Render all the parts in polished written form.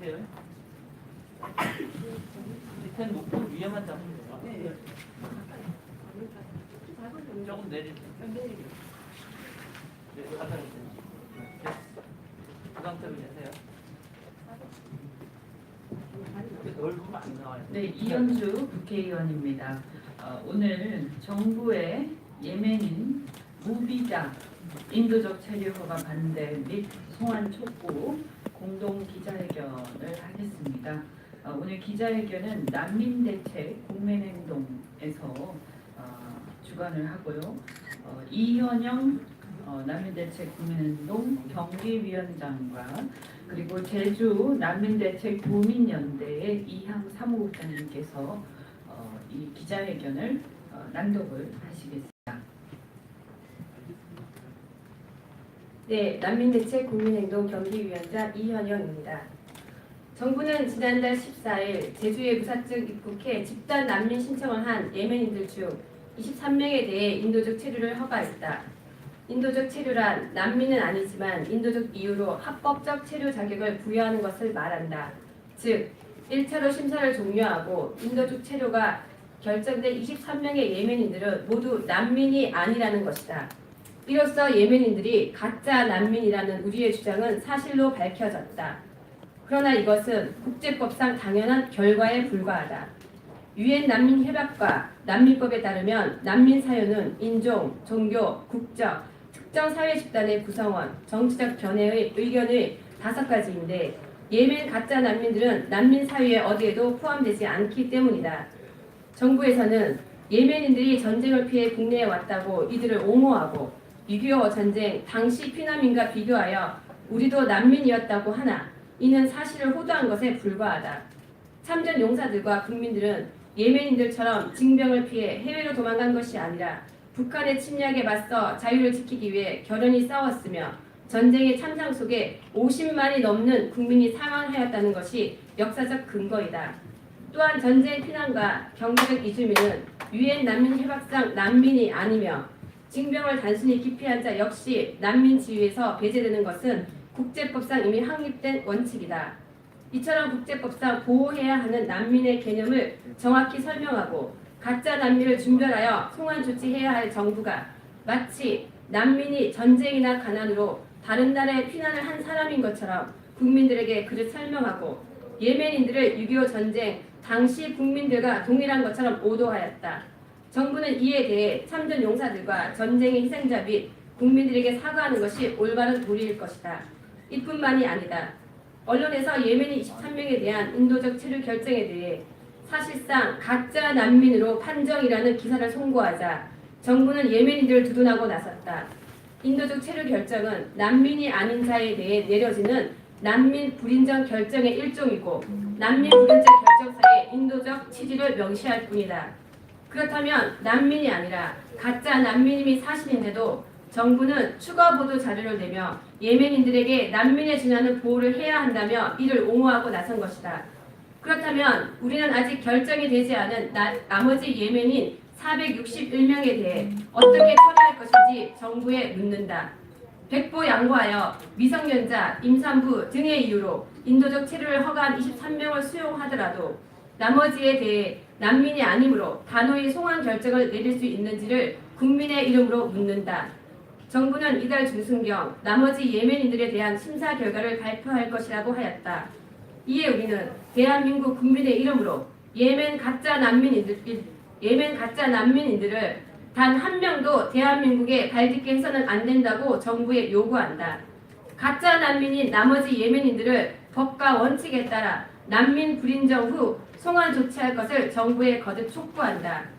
밑에요. 밑에는 놓고 위에만 잡으면 돼요. 네. 조금 내리세요. 네, 가까이 있어요. 됐어. 그 상태로 계세요. 얼굴 안 나와요. 네, 이현주 국회의원입니다. 오늘 정부의 예멘인 무비자 인도적 체류 허가 반대 및 송환 촉구 공동 기자회견을 하겠습니다. 오늘 기자회견은 난민대책 국민행동에서 주관을 하고요. 이현영 난민대책 국민행동 경기위원장과 그리고 제주 난민대책 도민연대의 이향 사무국장님께서 이 기자회견을 낭독을 하시겠습니다. 네, 난민대책 국민행동 경기위원장 이현영입니다. 정부는 지난달 14일 제주에 무사증 입국해 집단 난민 신청을 한 예멘인들 중 23명에 대해 인도적 체류를 허가했다. 인도적 체류란 난민은 아니지만 인도적 이유로 합법적 체류 자격을 부여하는 것을 말한다. 즉, 1차로 심사를 종료하고 인도적 체류가 결정된 23명의 예멘인들은 모두 난민이 아니라는 것이다. 이로써 예멘인들이 가짜 난민이라는 우리의 주장은 사실로 밝혀졌다. 그러나 이것은 국제법상 당연한 결과에 불과하다. 유엔 난민 협약과 난민법에 따르면 난민 사유는 인종, 종교, 국적, 특정 사회 집단의 구성원, 정치적 견해의 의견의 5가지인데 예멘 가짜 난민들은 난민 사유에 어디에도 포함되지 않기 때문이다. 정부에서는 예멘인들이 전쟁을 피해 국내에 왔다고 이들을 옹호하고 6.25 전쟁 당시 피난민과 비교하여 우리도 난민이었다고 하나 이는 사실을 호도한 것에 불과하다. 참전 용사들과 국민들은 예멘인들처럼 징병을 피해 해외로 도망간 것이 아니라 북한의 침략에 맞서 자유를 지키기 위해 결연히 싸웠으며 전쟁의 참상 속에 50만이 넘는 국민이 사망하였다는 것이 역사적 근거이다. 또한 전쟁 피난과 경제적 이주민은 유엔 난민 협약상 난민이 아니며 징병을 단순히 기피한 자 역시 난민 지위에서 배제되는 것은 국제법상 이미 확립된 원칙이다. 이처럼 국제법상 보호해야 하는 난민의 개념을 정확히 설명하고 가짜 난민을 준별하여 송환 조치해야 할 정부가 마치 난민이 전쟁이나 가난으로 다른 나라에 피난을 한 사람인 것처럼 국민들에게 그를 설명하고 예멘인들을 6.25 전쟁 당시 국민들과 동일한 것처럼 오도하였다. 정부는 이에 대해 참전 용사들과 전쟁의 희생자 및 국민들에게 사과하는 것이 올바른 도리일 것이다. 이뿐만이 아니다. 언론에서 예멘인 23명에 대한 인도적 체류 결정에 대해 사실상 가짜 난민으로 판정이라는 기사를 송고하자 정부는 예멘인들을 두둔하고 나섰다. 인도적 체류 결정은 난민이 아닌 자에 대해 내려지는 난민 불인정 결정의 일종이고 난민 불인정 결정사의 인도적 취지를 명시할 뿐이다. 그렇다면 난민이 아니라 가짜 난민임이 사실인데도 정부는 추가 보도 자료를 내며 예멘인들에게 난민에 준하는 보호를 해야 한다며 이를 옹호하고 나선 것이다. 그렇다면 우리는 아직 결정이 되지 않은 나머지 예멘인 461명에 대해 어떻게 처리할 것인지 정부에 묻는다. 백보 양보하여 미성년자, 임산부 등의 이유로 인도적 체류를 허가한 23명을 수용하더라도 나머지에 대해 난민이 아니므로 단호히 송환 결정을 내릴 수 있는지를 국민의 이름으로 묻는다. 정부는 이달 중순경 나머지 예멘인들에 대한 심사 결과를 발표할 것이라고 하였다. 이에 우리는 대한민국 국민의 이름으로 예멘 가짜 난민인들을 단 한 명도 대한민국에 발딛게 해서는 안 된다고 정부에 요구한다. 가짜 난민인 나머지 예멘인들을 법과 원칙에 따라 난민 불인정 후 송환 조치할 것을 정부에 거듭 촉구한다.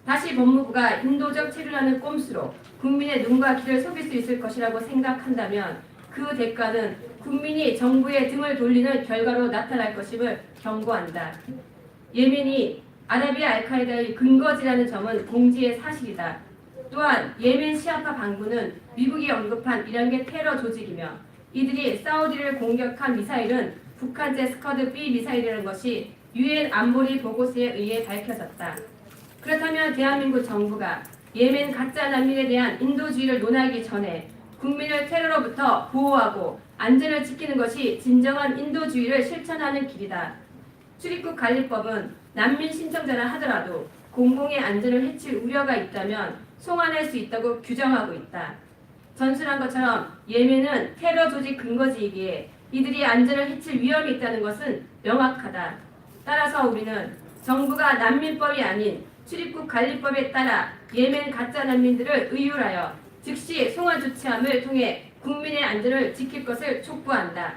다시 법무부가 인도적 체류라는 꼼수로 국민의 눈과 귀를 속일 수 있을 것이라고 생각한다면 그 대가는 국민이 정부의 등을 돌리는 결과로 나타날 것임을 경고한다. 예멘이 아라비아 알카에다의 근거지라는 점은 공지의 사실이다. 또한 예멘 시아파 반군은 미국이 언급한 이란계 테러 조직이며 이들이 사우디를 공격한 미사일은 북한제 스커드 B 미사일이라는 것이 유엔 안보리 보고서에 의해 밝혀졌다. 그렇다면 대한민국 정부가 예멘 가짜 난민에 대한 인도주의를 논하기 전에 국민을 테러로부터 보호하고 안전을 지키는 것이 진정한 인도주의를 실천하는 길이다. 출입국 관리법은 난민 신청자라 하더라도 공공의 안전을 해칠 우려가 있다면 송환할 수 있다고 규정하고 있다. 전술한 것처럼 예멘은 테러 조직 근거지이기에 이들이 안전을 해칠 위험이 있다는 것은 명확하다. 따라서 우리는 정부가 난민법이 아닌 출입국 관리법에 따라 예멘 가짜 난민들을 의율하여 즉시 송환 조치함을 통해 국민의 안전을 지킬 것을 촉구한다.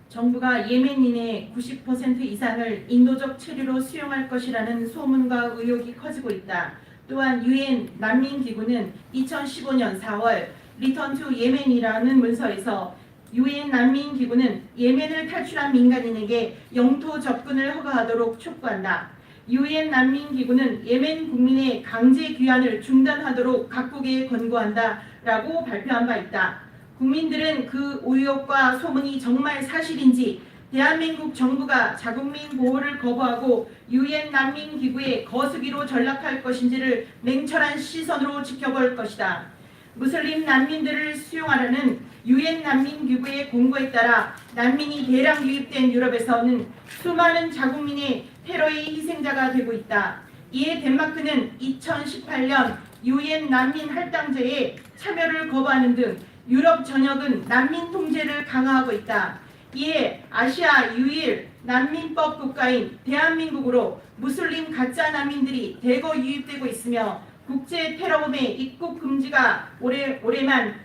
정부가 예멘인의 90% 이상을 인도적 체류로 수용할 것이라는 소문과 의혹이 커지고 있다. 또한 유엔 난민기구는 2015년 4월 리턴 투 예멘이라는 문서에서 유엔 난민기구는 예멘을 탈출한 민간인에게 영토 접근을 허가하도록 촉구한다. 유엔 난민기구는 예멘 국민의 강제 귀환을 중단하도록 각국에 권고한다 라고 발표한 바 있다. 국민들은 그 의혹과 소문이 정말 사실인지 대한민국 정부가 자국민 보호를 거부하고 유엔 난민기구에 거수기로 전락할 것인지를 냉철한 시선으로 지켜볼 것이다. 무슬림 난민들을 수용하라는 유엔 난민기구의 공고에 따라 난민이 대량 유입된 유럽에서는 수많은 자국민이 테러의 희생자가 되고 있다. 이에 덴마크는 2018년 유엔 난민 할당제에 참여를 거부하는 등 유럽 전역은 난민 통제를 강화하고 있다. 이에 아시아 유일 난민법 국가인 대한민국으로 무슬림 가짜 난민들이 대거 유입되고 있으며 국제 테러범의 입국 금지가 올해만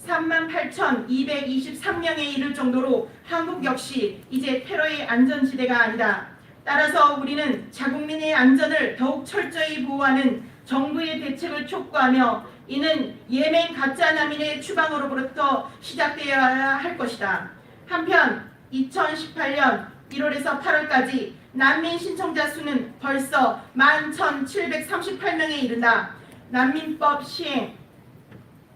38,223명에 이를 정도로 한국 역시 이제 테러의 안전지대가 아니다. 따라서 우리는 자국민의 안전을 더욱 철저히 보호하는 정부의 대책을 촉구하며 이는 예멘 가짜 난민의 추방으로부터 시작되어야 할 것이다. 한편 2018년 1월에서 8월까지 난민 신청자 수는 벌써 11,738명에 이른다. 난민법 시행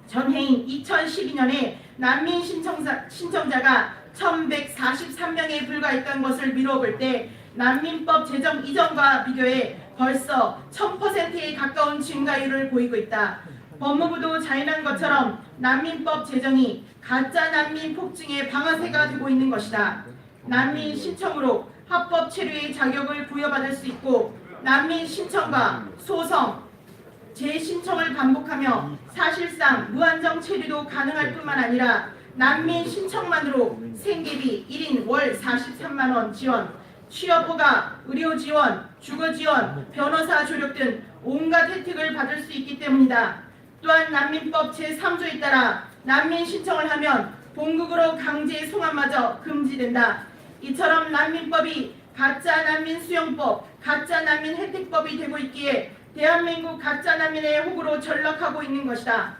전해인 2012년에 난민 신청자가 1,143명에 불과했던 것을 미뤄볼 때 난민법 제정 이전과 비교해 벌써 1000%에 가까운 증가율을 보이고 있다. 법무부도 자인한 것처럼 난민법 제정이 가짜 난민 폭증의 방아쇠가 되고 있는 것이다. 난민 신청으로 합법 체류의 자격을 부여받을 수 있고 난민 신청과 소송, 재신청을 반복하며 사실상 무한정 체류도 가능할 뿐만 아니라 난민 신청만으로 생계비 1인 월 43만 원 지원, 취업허가, 의료 지원, 주거 지원, 변호사 조력 등 온갖 혜택을 받을 수 있기 때문이다. 또한 난민법 제3조에 따라 난민 신청을 하면 본국으로 강제 송환마저 금지된다. 이처럼 난민법이 가짜 난민 수용법, 가짜 난민 혜택법이 되고 있기에 대한민국 가짜 난민의 호구로 전락하고 있는 것이다.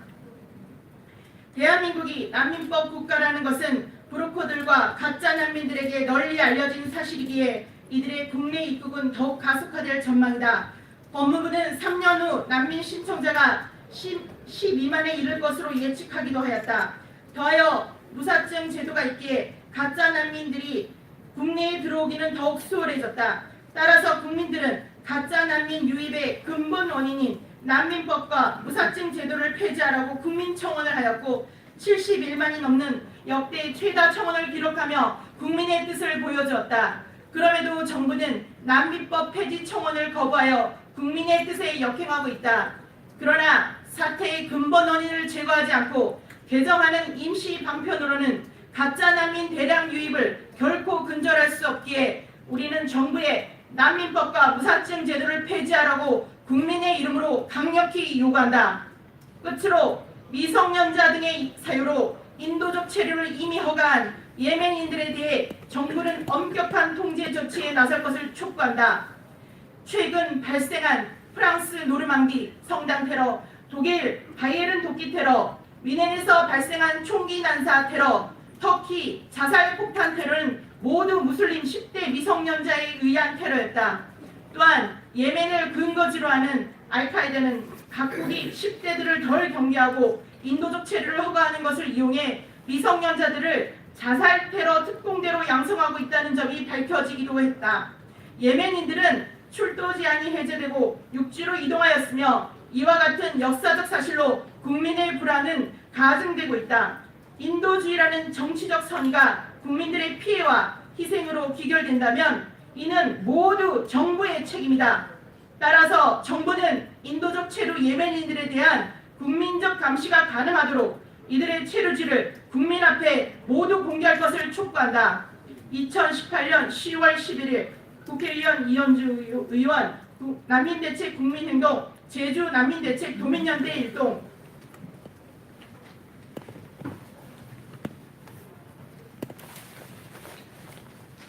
대한민국이 난민법 국가라는 것은 브로커들과 가짜 난민들에게 널리 알려진 사실이기에 이들의 국내 입국은 더욱 가속화될 전망이다. 법무부는 3년 후 난민 신청자가 12만에 이를 것으로 예측하기도 하였다. 더하여 무사증 제도가 있기에 가짜 난민들이 국내에 들어오기는 더욱 수월해졌다. 따라서 국민들은 가짜 난민 유입의 근본 원인인 난민법과 무사증 제도를 폐지하라고 국민청원을 하였고 71만이 넘는 역대 최다 청원을 기록하며 국민의 뜻을 보여주었다. 그럼에도 정부는 난민법 폐지 청원을 거부하여 국민의 뜻에 역행하고 있다. 그러나 사태의 근본 원인을 제거하지 않고 개정하는 임시 방편으로는 가짜 난민 대량 유입을 결코 근절할 수 없기에 우리는 정부의 난민법과 무사증 제도를 폐지하라고 국민의 이름으로 강력히 요구한다. 끝으로 미성년자 등의 사유로 인도적 체류를 이미 허가한 예멘인들에 대해 정부는 엄격한 통제 조치에 나설 것을 촉구한다. 최근 발생한 프랑스 노르망디 성당 테러, 독일 바이에른 도끼 테러, 위넨에서 발생한 총기 난사 테러, 터키 자살 폭탄 테러는 모두 무슬림 10대 미성년자에 의한 테러였다. 또한 예멘을 근거지로 하는 알카에다는 각국이 10대들을 덜 경계하고 인도적 체류를 허가하는 것을 이용해 미성년자들을 자살 테러 특공대로 양성하고 있다는 점이 밝혀지기도 했다. 예멘인들은 출도 제한이 해제되고 육지로 이동하였으며 이와 같은 역사적 사실로 국민의 불안은 가중되고 있다. 인도주의라는 정치적 선의가 국민들의 피해와 희생으로 귀결된다면 이는 모두 정부의 책임이다. 따라서 정부는 인도적 체류 예멘인들에 대한 국민적 감시가 가능하도록 이들의 체류지를 국민 앞에 모두 공개할 것을 촉구한다. 2018년 10월 11일 국회의원 이현주 의원 난민대책 국민행동 제주 난민대책 도민연대 일동.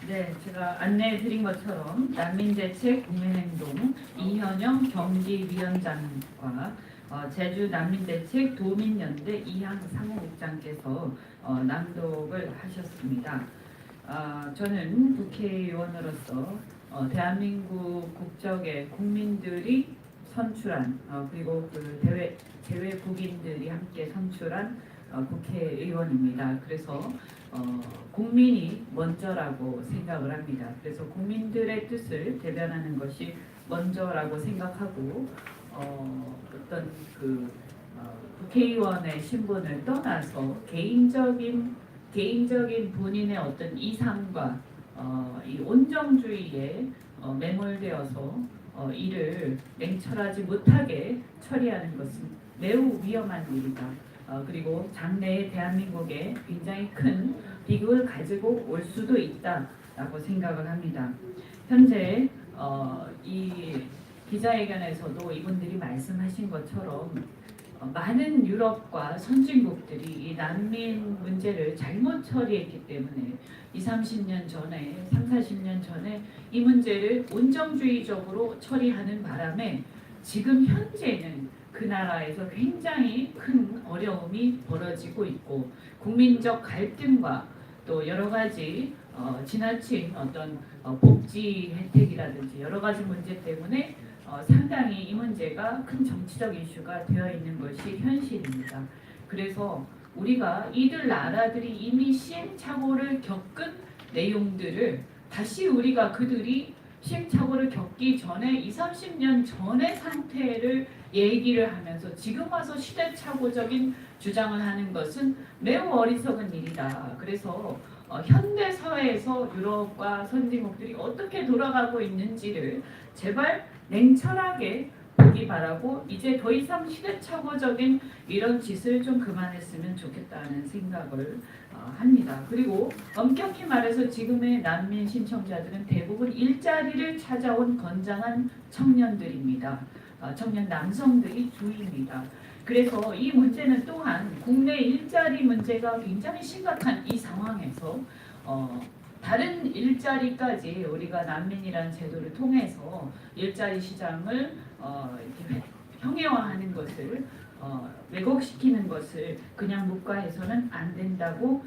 네, 제가 안내해드린 것처럼 난민대책 국민행동 이현영 경기위원장과 제주 난민대책 도민연대 이항 사무국장께서 낭독을 하셨습니다. 저는 국회의원으로서 대한민국 국적의 국민들이 선출한 그리고 그 대외 국인들이 함께 선출한 국회의원입니다. 그래서 국민이 먼저라고 생각을 합니다. 그래서 국민들의 뜻을 대변하는 것이 먼저라고 생각하고 어떤 국회의원의 신분을 떠나서 개인적인 본인의 어떤 이상과 이 온정주의에 매몰되어서 이를 냉철하지 못하게 처리하는 것은 매우 위험한 일이다. 그리고 장래에 대한민국에 굉장히 큰 비극을 가지고 올 수도 있다라고 생각을 합니다. 현재 이 기자회견에서도 이분들이 말씀하신 것처럼 많은 유럽과 선진국들이 이 난민 문제를 잘못 처리했기 때문에 30년 전에 이 문제를 온정주의적으로 처리하는 바람에 지금 현재는 그 나라에서 굉장히 큰 어려움이 벌어지고 있고 국민적 갈등과 또 여러 가지 지나친 어떤 복지 혜택이라든지 여러 가지 문제 때문에 상당히 이 문제가 큰 정치적 이슈가 되어 있는 것이 현실입니다. 그래서 우리가 이들 나라들이 이미 시행착오를 겪은 내용들을 다시 우리가 그들이 시행착오를 겪기 전에 30년 전의 상태를 얘기를 하면서 지금 와서 시대착오적인 주장을 하는 것은 매우 어리석은 일이다. 그래서 현대 사회에서 유럽과 선진국들이 어떻게 돌아가고 있는지를 제발 냉철하게 보기 바라고 이제 더 이상 시대착오적인 이런 짓을 좀 그만했으면 좋겠다는 생각을 합니다. 그리고 엄격히 말해서 지금의 난민 신청자들은 대부분 일자리를 찾아온 건장한 청년들입니다. 청년 남성들이 주입니다. 그래서 이 문제는 또한 국내 일자리 문제가 굉장히 심각한 이 상황에서 다른 일자리까지 우리가 난민이라는 제도를 통해서 일자리 시장을 이렇게 형해화하는 것을 왜곡시키는 것을 그냥 묵과해서는 안 된다고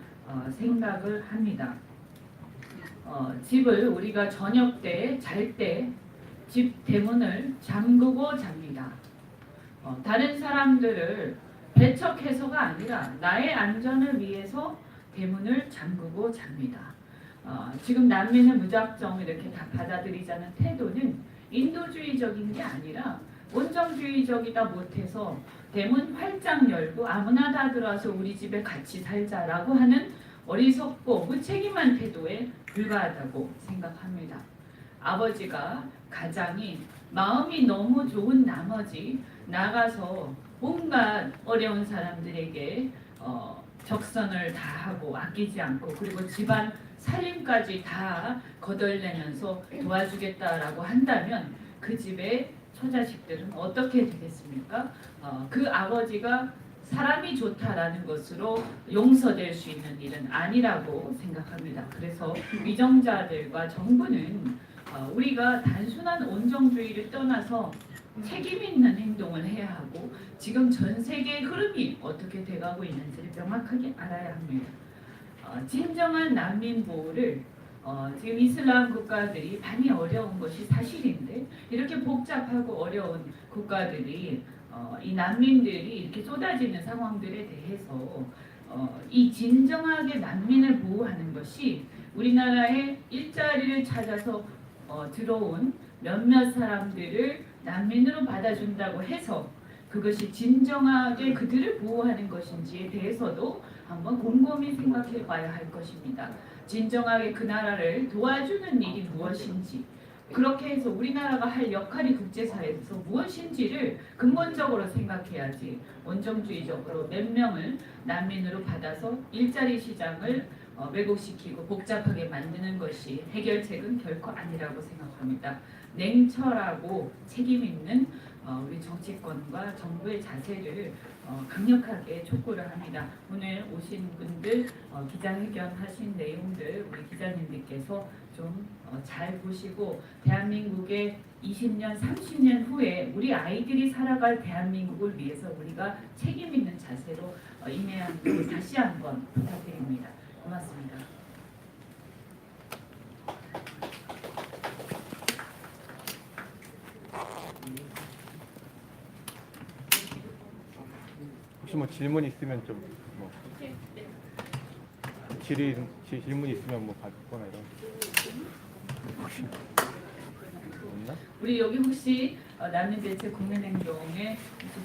생각을 합니다. 집을 우리가 저녁 때 잘 때 집 대문을 잠그고 잡니다. 다른 사람들을 배척해서가 아니라 나의 안전을 위해서 대문을 잠그고 잡니다. 지금 난민을 무작정 이렇게 다 받아들이자는 태도는 인도주의적인 게 아니라 온정주의적이다 못해서 대문 활짝 열고 아무나 다 들어와서 우리 집에 같이 살자라고 하는 어리석고 무책임한 태도에 불과하다고 생각합니다. 아버지가 가장이 마음이 너무 좋은 나머지 나가서 온갖 어려운 사람들에게 적선을 다하고 아끼지 않고 그리고 집안 살림까지 다 거덜내면서 도와주겠다라고 한다면 그 집의 처자식들은 어떻게 되겠습니까? 그 아버지가 사람이 좋다라는 것으로 용서될 수 있는 일은 아니라고 생각합니다. 그래서 위정자들과 정부는 우리가 단순한 온정주의를 떠나서 책임 있는 행동을 해야 하고 지금 전 세계의 흐름이 어떻게 돼가고 있는지를 명확하게 알아야 합니다. 진정한 난민 보호를 지금 이슬람 국가들이 많이 어려운 것이 사실인데 이렇게 복잡하고 어려운 국가들이 이 난민들이 이렇게 쏟아지는 상황들에 대해서 이 진정하게 난민을 보호하는 것이 우리나라에 일자리를 찾아서 들어온 몇몇 사람들을 난민으로 받아준다고 해서 그것이 진정하게 그들을 보호하는 것인지에 대해서도 한번 곰곰이 생각해 봐야 할 것입니다. 진정하게 그 나라를 도와주는 일이 무엇인지, 그렇게 해서 우리나라가 할 역할이 국제사회에서 무엇인지를 근본적으로 생각해야지 원정주의적으로 몇 명을 난민으로 받아서 일자리 시장을 왜곡시키고 복잡하게 만드는 것이 해결책은 결코 아니라고 생각합니다. 냉철하고 책임 있는 우리 정치권과 정부의 자세를 강력하게 촉구를 합니다. 오늘 오신 분들 기자회견 하신 내용들 우리 기자님들께서 좀 잘 보시고 대한민국의 20년, 30년 후에 우리 아이들이 살아갈 대한민국을 위해서 우리가 책임 있는 자세로 임해야하는 다시 한번 부탁드립니다. 고맙습니다. 혹시 뭐 질문 있으면 좀뭐 질문 있으면 뭐 받거나 이런 혹시 없나? 우리 여기 혹시 난민대책 국민행동에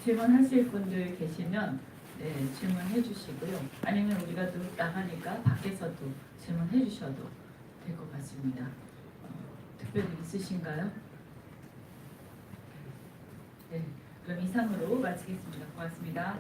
질문하실 분들 계시면 질문해 주시고요. 아니면 우리가 또 나가니까 밖에서도 질문해 주셔도 될 것 같습니다. 특별히 있으신가요? 네, 그럼 이상으로 마치겠습니다. 고맙습니다.